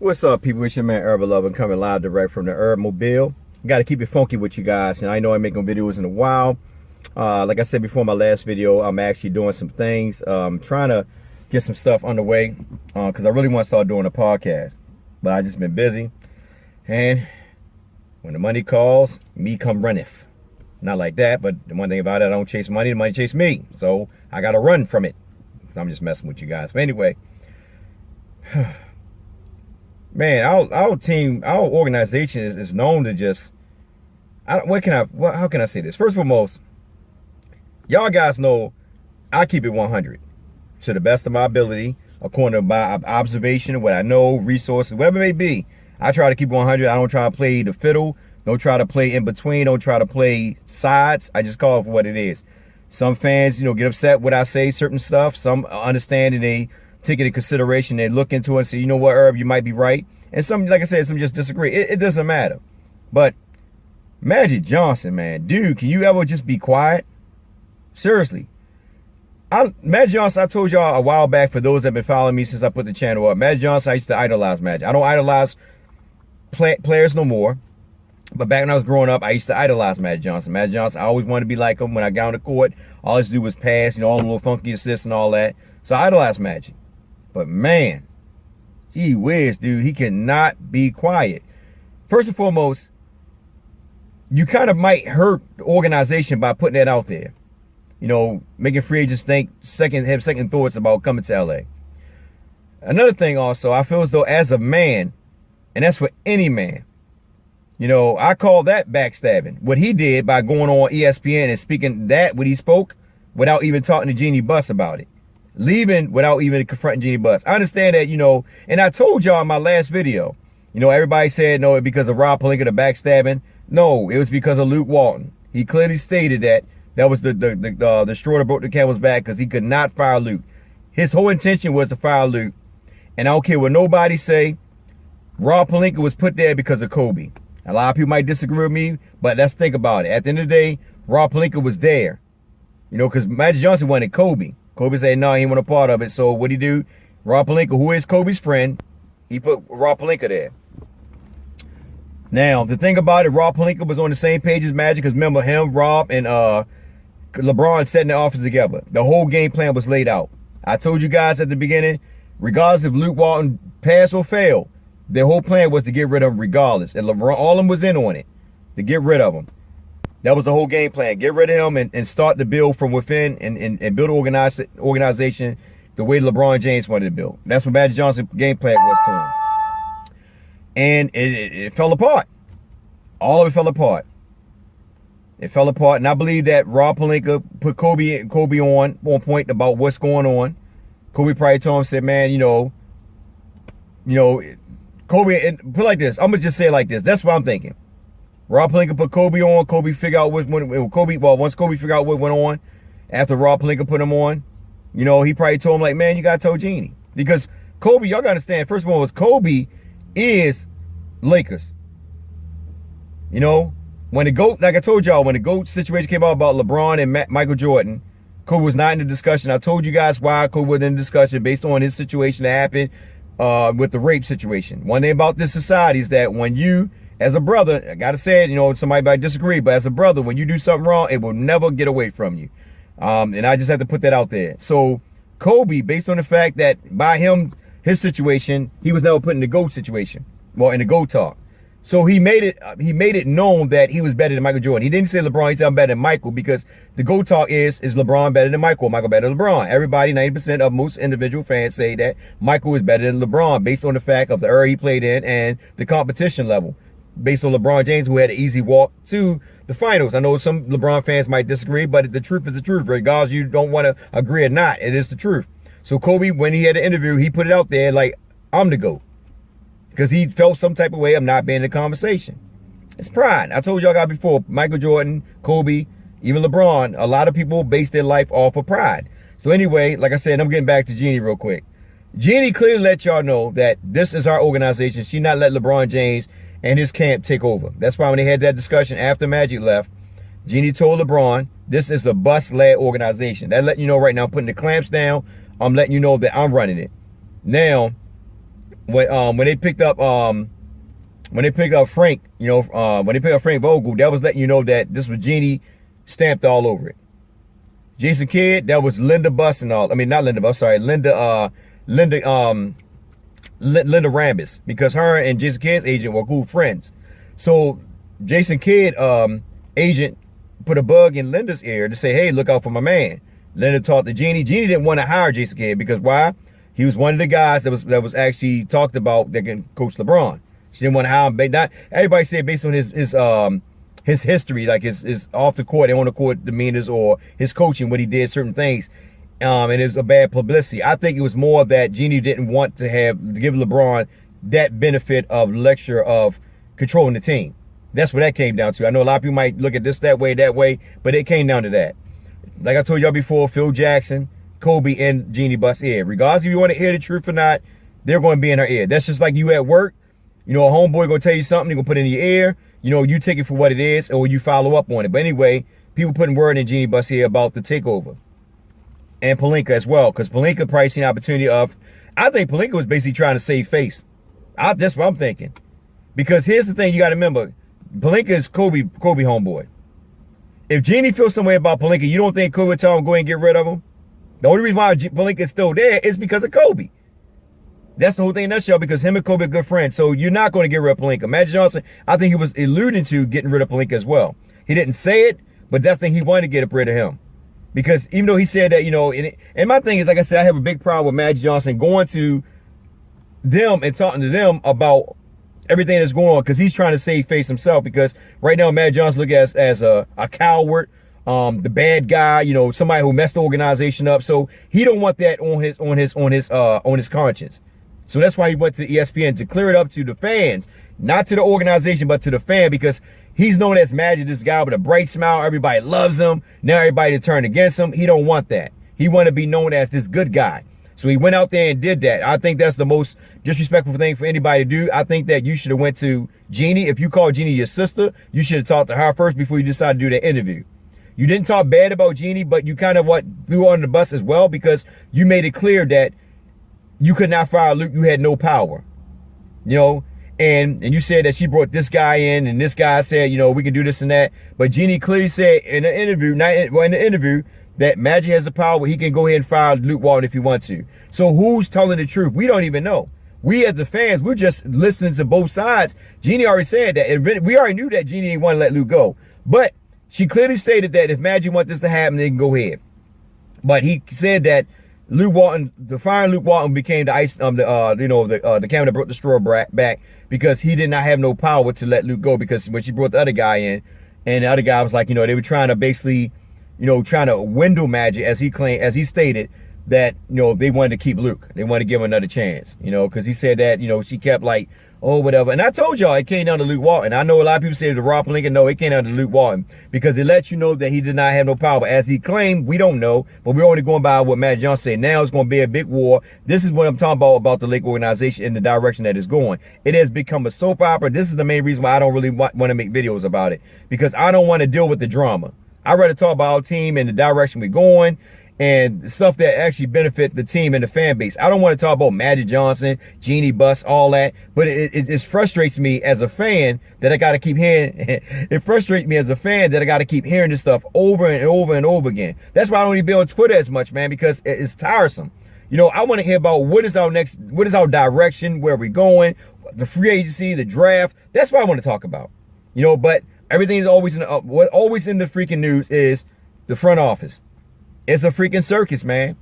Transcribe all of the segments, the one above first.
What's up, people? It's your man Herbal Love, coming live direct from the Herb Mobile. Got to keep it funky with you guys, and I know I'm making videos in a while. Like I said before my last video, I'm actually doing some things, trying to get some stuff underway, because I really want to start doing a podcast, but I just been busy. And when the money calls, me come runneth. Not like that, but the one thing about it, I don't chase money, the money chase me. So I got to run from it. I'm just messing with you guys. But anyway, man, our team, our organization is known to just, how can I say this? First and foremost, y'all guys know I keep it 100 to the best of my ability, according to my observation, what I know, resources, whatever it may be. I try to keep it 100. I don't try to play the fiddle. Don't try to play in between. Don't try to play sides. I just call it for what it is. Some fans, get upset when I say certain stuff. Some understand and they take it into consideration. They look into it and say, you know what, Herb, you might be right. And some, like I said, some just disagree. It doesn't matter. But Magic Johnson, man, dude, can you ever just be quiet? Seriously. Magic Johnson, I told y'all a while back, for those that have been following me since I put the channel up, Magic Johnson, I used to idolize Magic. I don't idolize players no more. But back when I was growing up, I used to idolize Magic Johnson. Magic Johnson, I always wanted to be like him. When I got on the court, all I used to do was pass, all the little funky assists and all that. So I idolized Magic. But man, gee whiz, dude, he cannot be quiet. First and foremost, you kind of might hurt the organization by putting that out there. Making free agents have second thoughts about coming to LA. Another thing also, I feel as though as a man, and that's for any man, I call that backstabbing. What he did by going on ESPN and speaking what he spoke without even talking to Jeanie Buss about it. Leaving without even confronting Jeanie Buss. I understand that, and I told y'all in my last video, everybody said, no, it's because of Rob Pelinka, the backstabbing. No, it was because of Luke Walton. He clearly stated that was the straw that broke the camel's back, because he could not fire Luke. His whole intention was to fire Luke. And I don't care what nobody say, Rob Pelinka was put there because of Kobe. A lot of people might disagree with me, but let's think about it. At the end of the day, Rob Pelinka was there. Because Magic Johnson wanted Kobe. Kobe said, no, he didn't want a part of it. So what he do? Rob Pelinka, who is Kobe's friend, he put Rob Pelinka there. Now, the thing about it, Rob Pelinka was on the same page as Magic, because remember him, Rob, and LeBron sat in the office together. The whole game plan was laid out. I told you guys at the beginning, regardless if Luke Walton passed or failed, their whole plan was to get rid of him regardless. And LeBron, all of them was in on it, to get rid of him. That was the whole game plan. Get rid of him and start to build from within and build an organization the way LeBron James wanted to build. That's what Magic Johnson's game plan was to him. And it fell apart. All of it fell apart. It fell apart. And I believe that Rob Pelinka put Kobe on point about what's going on. Kobe probably told him, said, man, Kobe, and put it like this. I'm going to just say it like this. That's what I'm thinking. Rob Pelinka put Kobe on. Kobe figured out once Kobe figured out what went on, after Rob Pelinka put him on, he probably told him, like, man, you got to tell Jeanie. Because Kobe, y'all got to understand, first of all, Kobe is Lakers. When the GOAT, like I told y'all, when the GOAT situation came out about LeBron and Michael Jordan, Kobe was not in the discussion. I told you guys why Kobe wasn't in the discussion, based on his situation that happened with the rape situation. One thing about this society is that when you, as a brother, I gotta say it, somebody might disagree, but as a brother, when you do something wrong, it will never get away from you. And I just have to put that out there. So Kobe, based on the fact that by his situation, he was never put in the GOAT situation, well, in the GOAT talk. So he made it known that he was better than Michael Jordan. He didn't say LeBron, he said I'm better than Michael, because the GOAT talk is LeBron better than Michael better than LeBron. Everybody, 90% of most individual fans say that Michael is better than LeBron, based on the fact of the era he played in and the competition level. Based on LeBron James, who had an easy walk to the finals. I know some LeBron fans might disagree, but the truth is the truth. Regardless, you don't want to agree or not, it is the truth. So Kobe, when he had an interview, he put it out there like, I'm the GOAT. Because he felt some type of way of not being in the conversation. It's pride. I told y'all guys before, Michael Jordan, Kobe, even LeBron, a lot of people base their life off of pride. So anyway, like I said, I'm getting back to Jeanie real quick. Jeanie clearly let y'all know that this is our organization. She not let LeBron James and his camp take over. That's why when they had that discussion after Magic left, Jeanie told LeBron, this is a Buss-led organization. That letting you know right now, I'm putting the clamps down. I'm letting you know that I'm running it. Now, when they picked up Frank, when they picked up Frank Vogel, that was letting you know that this was Jeanie stamped all over it. Jason Kidd, that was Linda Buss and all. I mean, not Linda Buss, sorry, Linda Rambis, because her and Jason Kidd's agent were cool friends. So Jason Kidd agent put a bug in Linda's ear to say, hey, look out for my man. Linda talked to Jeanie. Jeanie didn't want to hire Jason Kidd because why? He was one of the guys that was actually talked about that can coach LeBron. She didn't want to hire him. Not everybody said based on his history, like his off the court and on the court demeanors, or his coaching, what he did, certain things, and it was a bad publicity. I think it was more that Jeanie didn't want to give LeBron that benefit of lecture of controlling the team. That's what that came down to. I know a lot of people might look at this that way, but it came down to that. Like I told y'all before, Phil Jackson, Kobe, and Jeanie Buss' ear. Regardless if you want to hear the truth or not, they're going to be in her ear. That's just like you at work. A homeboy going to tell you something, they're going to put it in your ear. You take it for what it is, or you follow up on it. But anyway, people putting word in Jeanie Buss' ear about the takeover. And Pelinka as well, because Pelinka probably seen the opportunity of, I think Pelinka was basically trying to save face. That's what I'm thinking. Because here's the thing you got to remember. Pelinka is Kobe homeboy. If Jeanie feels some way about Pelinka, you don't think Kobe would tell him go ahead and get rid of him? The only reason why Pelinka is still there is because of Kobe. That's the whole thing in a nutshell, because him and Kobe are good friends. So you're not going to get rid of Pelinka. Magic Johnson, I think he was alluding to getting rid of Pelinka as well. He didn't say it, but that's the thing, he wanted to get rid of him. Because even though he said that, and my thing is, like I said, I have a big problem with Magic Johnson going to them and talking to them about everything that's going on, because he's trying to save face himself. Because right now, Magic Johnson look as a coward, the bad guy, somebody who messed the organization up. So he don't want that on his conscience. So that's why he went to ESPN, to clear it up to the fans, not to the organization, but to the fan, because he's known as Magic, this guy with a bright smile. Everybody loves him. Now everybody turned against him. He don't want that. He want to be known as this good guy. So he went out there and did that. I think that's the most disrespectful thing for anybody to do. I think that you should have went to Jeanie. If you call Jeanie your sister, you should have talked to her first before you decided to do that interview. You didn't talk bad about Jeanie, but you kind of threw her under the bus as well, because you made it clear that you could not fire Luke. You had no power, and you said that she brought this guy in, and this guy said, we can do this and that. But Jeanie clearly said in the interview, that Magic has the power where he can go ahead and fire Luke Walton if he wants to. So who's telling the truth? We don't even know. We as the fans, we're just listening to both sides. Jeanie already said that, and we already knew that Jeanie didn't want to let Luke go. But she clearly stated that if Magic wants this to happen, they can go ahead. But he said that Luke Walton, the firing Luke Walton became the ice, the camera that brought the straw back, because he did not have no power to let Luke go. Because when she brought the other guy in, and the other guy was like, they were trying to basically, trying to window Magic, as he stated that, they wanted to keep Luke. They wanted to give him another chance, because he said that, she kept like, oh, whatever. And I told y'all it came down to Luke Walton. I know a lot of people say the Rob Pelinka. No, it came down to Luke Walton, because it lets you know that he did not have no power. As he claimed, we don't know, but we're only going by what Magic Johnson said. Now it's going to be a big war. This is what I'm talking about the Lake organization and the direction that it's going. It has become a soap opera. This is the main reason why I don't really want to make videos about it, because I don't want to deal with the drama. I'd rather talk about our team and the direction we're going, and stuff that actually benefit the team and the fan base. I don't want to talk about Magic Johnson, Jeanie Buss, all that, but it frustrates me as a fan that I got to keep hearing. It frustrates me as a fan that I got to keep hearing this stuff over and over and over again. That's why I don't even be on Twitter as much, man, because it's tiresome. I want to hear about what is our direction, where we're going, the free agency, the draft. That's what I want to talk about. But everything is always always in the freaking news is the front office. It's a freaking circus, man.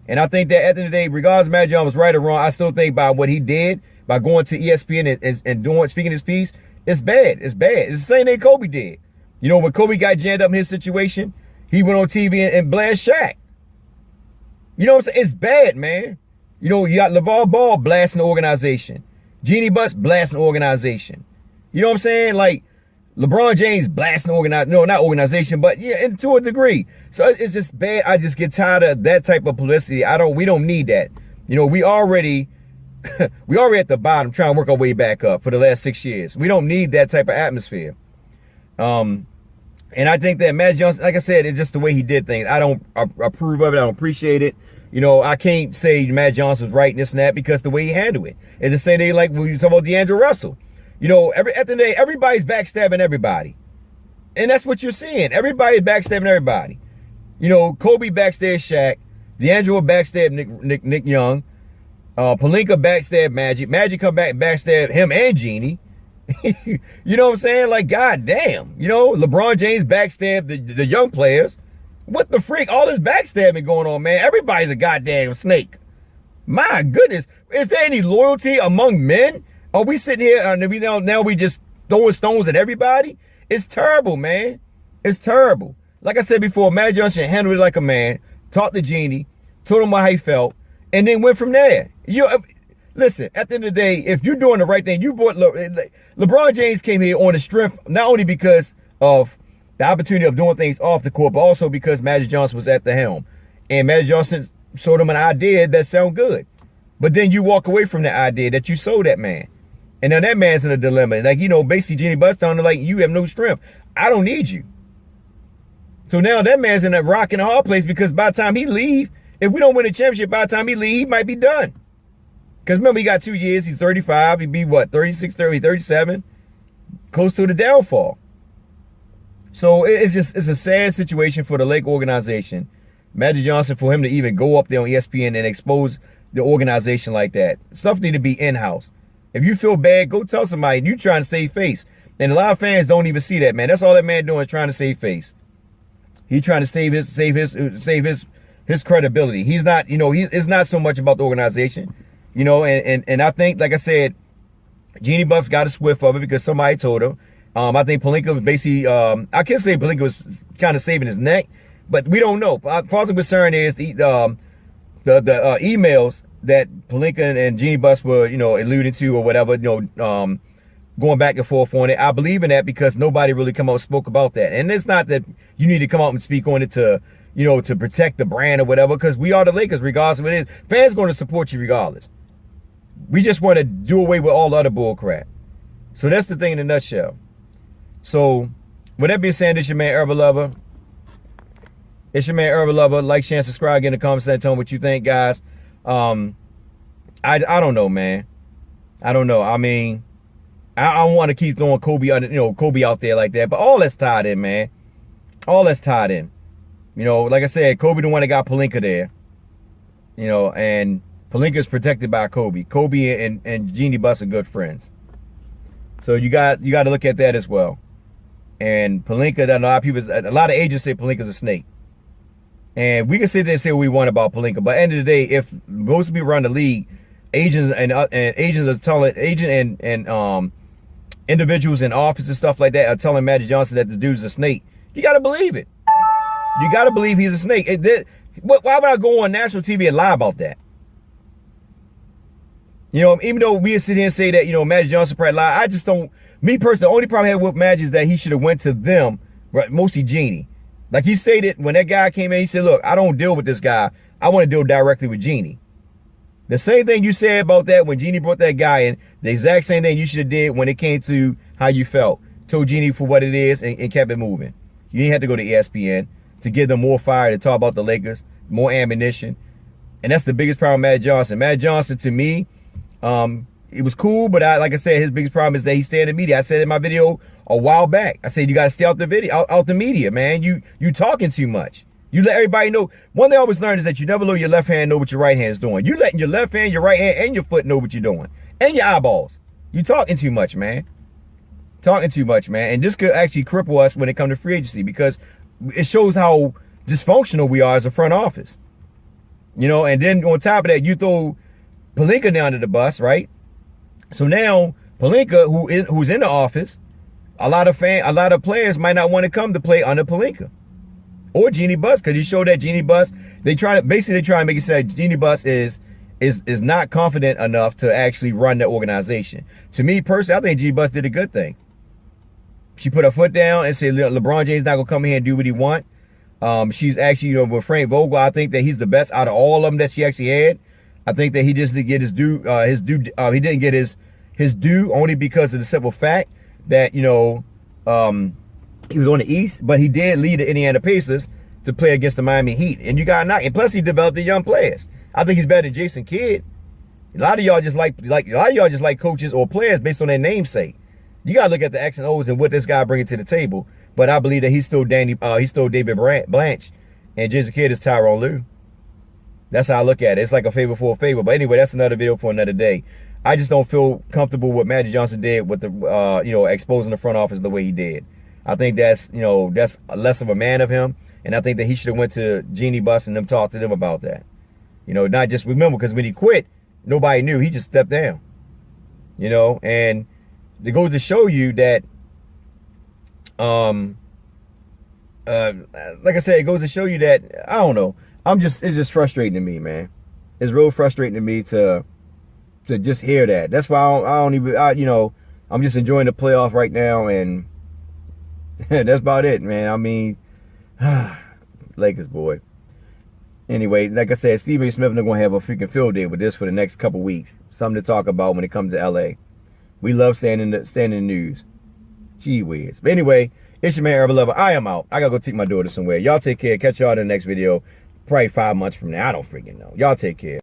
And I think that at the end of the day, regardless of Magic Johnson was right or wrong, I still think by what he did, by going to ESPN and speaking his piece, it's bad. It's bad. It's the same thing Kobe did. When Kobe got jammed up in his situation, he went on TV and blasted Shaq. What I'm saying? It's bad, man. You got LeVar Ball blasting the organization. Jeanie Buss blasting the organization. You know what I'm saying? Like, LeBron James blasting not organization, but yeah, to a degree. So it's just bad. I just get tired of that type of publicity. We don't need that. We already at the bottom trying to work our way back up for the last 6 years. We don't need that type of atmosphere. And I think that Magic Johnson, like I said, it's just the way he did things. I don't approve of it. I don't appreciate it. you know, I can't say Matt Johnson was right and this and that because the way he handled it. It's the same thing like when you talk about D'Angelo Russell. You know, at the end of the day, everybody's backstabbing everybody. And that's what you're seeing. Everybody's backstabbing everybody. You know, Kobe backstabbed Shaq. D'Angelo backstabbed Nick Young. Pelinka backstabbed Magic. Magic come back and backstab him and Jeanie. You know what I'm saying? Like, goddamn. You know, LeBron James backstabbed the young players. What the freak? All this backstabbing going on, man. Everybody's a goddamn snake. My goodness. Is there any loyalty among men? Are we sitting here and now we just throwing stones at everybody? It's terrible, man. It's terrible. Like I said before, Matt Johnson handled it like a man, talked to Jeanie, told him how he felt, and then went from there. Listen, at the end of the day, if you're doing the right thing, you brought LeBron James came here on the strength, not only because of the opportunity of doing things off the court, but also because Magic Johnson was at the helm. And Magic Johnson showed him an idea that sounded good. But then you walk away from the idea that you sold that man. And now that man's in a dilemma. Like, you know, basically Jeanie Buss telling him, like, you have no strength. I don't need you. So now that man's in a rock and a hard place because by the time he leave, if we don't win a championship, by the time he leave, he might be done. Because remember, he got 2 years. He's 35. He'd be, what, 36, 30, 37? Close to the downfall. So it's a sad situation for the Lake organization. Magic Johnson, for him to even go up there on ESPN and expose the organization like that. Stuff need to be in-house. If you feel bad, go tell somebody. You trying to save face. And a lot of fans don't even see that, man. That's all that man doing is trying to save face. He's trying to save his credibility. He's not, you know, it's not so much about the organization. You know, and I think, like I said, Jeanie Buss got a swift of it because somebody told him. I think Pelinka was basically, I can't say Pelinka was kind of saving his neck, but we don't know. Far as I'm concerned is the emails that Pelinka and Jeanie Buss were, you know, alluding to or whatever, you know, going back and forth on it. I believe in that because nobody really come out and spoke about that. And it's not that you need to come out and speak on it to, you know, to protect the brand or whatever, because we are the Lakers regardless of what it is. Fans going to support you regardless. We just want to do away with all the other bull crap. So that's the thing in a nutshell. So with that being said, it's your man Herbal Lover. It's your man Herbal Lover. Like, share, and subscribe. Get in the comment section. Tell me what you think, guys. I don't know, man. I don't know. I mean, I don't want to keep throwing Kobe under, you know, Kobe out there like that. But all that's tied in, man. All that's tied in. You know, like I said, Kobe the one that got Pelinka there. You know, and Pelinka is protected by Kobe. Kobe and Jeanie Buss are good friends. So you got to look at that as well. And Pelinka, a lot of agents say Pelinka's a snake. And we can sit there and say what we want about Pelinka, but at the end of the day, if most people around the league, agents and agents are telling and individuals in office and stuff like that are telling Magic Johnson that the dude's a snake, you got to believe it. You got to believe he's a snake. Why would I go on national TV and lie about that? You know, even though we sit here and say that, you know, Magic Johnson probably lied, I just don't. Me personally, the only problem I had with Magic is that he should have went to them, right, mostly Jeanie. Like he stated when that guy came in, he said, look, I don't deal with this guy. I want to deal directly with Jeanie. The same thing you said about that when Jeanie brought that guy in, the exact same thing you should have did when it came to how you felt. Told Jeanie for what it is and kept it moving. You didn't have to go to ESPN to give them more fire to talk about the Lakers, more ammunition. And that's the biggest problem with Matt Johnson. Matt Johnson, to me, it was cool, but like I said, his biggest problem is that he stay in the media. I said in my video a while back, I said you got to stay out the media, man. You talking too much. You let everybody know. One thing I always learned is that you never let your left hand know what your right hand is doing. You letting your left hand, your right hand, and your foot know what you're doing, and your eyeballs. You talking too much, man. Talking too much, man. And this could actually cripple us when it comes to free agency because it shows how dysfunctional we are as a front office. You know, and then on top of that, you throw Pelinka down to the bus, right? So now Pelinka, who's in the office, a lot of players might not want to come to play under Pelinka or Jeanie Buss because he showed that Jeanie Buss. They try to make it say Jeanie Buss is not confident enough to actually run the organization. To me personally, I think Jeanie Buss did a good thing. She put her foot down and said LeBron James not gonna come here and do what he want. She's actually, you know, with Frank Vogel, I think that he's the best out of all of them that she actually had. I think that he just didn't get his due. He didn't get his due only because of the simple fact that, you know, he was on the East, but he did lead the Indiana Pacers to play against the Miami Heat. And you got knocked. And plus, he developed the young players. I think he's better than Jason Kidd. A lot of y'all just like coaches or players based on their namesake. You gotta look at the X and O's and what this guy bringing to the table. But I believe that he's still David Blanche, and Jason Kidd is Tyronn Lue. That's how I look at it. It's like a favor for a favor. But anyway, that's another video for another day. I just don't feel comfortable with what Magic Johnson did with the exposing the front office the way he did. I think that's that's less of a man of him, and I think that he should have went to Jeanie Buss and them talk to them about that. Not just remember, because when he quit, nobody knew. He just stepped down. And it goes to show you that, like I said, it goes to show you that, I don't know. It's just frustrating to me, man. It's real frustrating to me to just hear that. That's why I'm just enjoying the playoff right now, and that's about it, man. I mean, Lakers, boy. Anyway, like I said, Stephen A. Smith is going to have a freaking field day with this for the next couple weeks. Something to talk about when it comes to LA. We love staying in the news. Gee whiz. But anyway, it's your man, Urban Lover. I am out. I got to go take my daughter somewhere. Y'all take care. Catch y'all in the next video. Probably 5 months from now. I don't freaking know. Y'all take care.